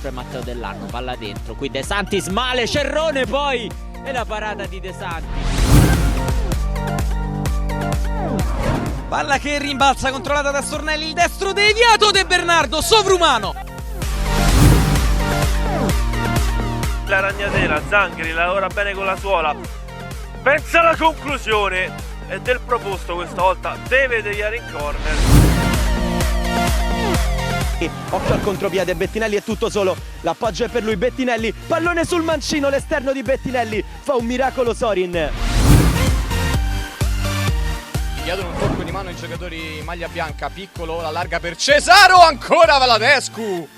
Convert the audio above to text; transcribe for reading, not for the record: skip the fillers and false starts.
sempre Matteo Dell'Anno, palla dentro, qui De Santis male, Cerrone poi, e la parata di De Santis. Palla che rimbalza, controllata da Stornelli, il destro deviato De Bernardo, sovrumano. La ragnatela, Zangheri lavora bene con la suola, pensa alla conclusione e del proposto questa volta deve deviare in corner. Occhio al contropiede, Bettinelli è tutto solo, l'appoggio è per lui, Bettinelli, pallone sul mancino, l'esterno di Bettinelli, fa un miracolo Sorin. Chiedono un tocco di mano i giocatori in maglia bianca, piccolo, la larga per Cesaro, ancora Valadescu.